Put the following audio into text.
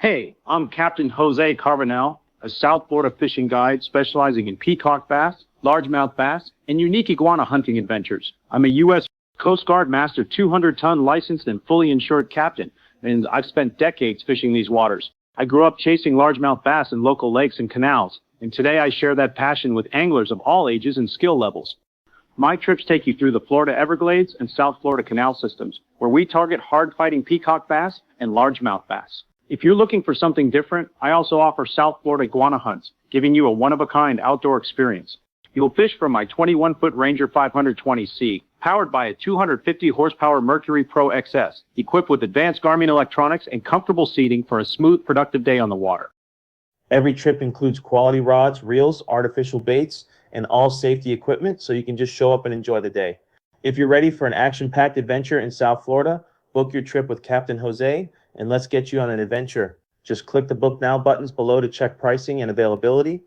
Hey, I'm Captain Jose Carbonell, a South Florida fishing guide specializing in peacock bass, largemouth bass, and unique iguana hunting adventures. I'm a U.S. Coast Guard Master 200-ton licensed and fully insured captain, and I've spent decades fishing these waters. I grew up chasing largemouth bass in local lakes and canals, and today I share that passion with anglers of all ages and skill levels. My trips take you through the Florida Everglades and South Florida canal systems, where we target hard-fighting peacock bass and largemouth bass. If you're looking for something different, I also offer South Florida iguana hunts, giving you a one-of-a-kind outdoor experience. You'll fish from my 21-foot Ranger 520C, powered by a 250-horsepower Mercury Pro XS, equipped with advanced Garmin electronics and comfortable seating for a smooth, productive day on the water. Every trip includes quality rods, reels, artificial baits, and all safety equipment, so you can just show up and enjoy the day. If you're ready for an action-packed adventure in South Florida, book your trip with Captain Jose, and let's get you on an adventure. Just click the Book Now buttons below to check pricing and availability.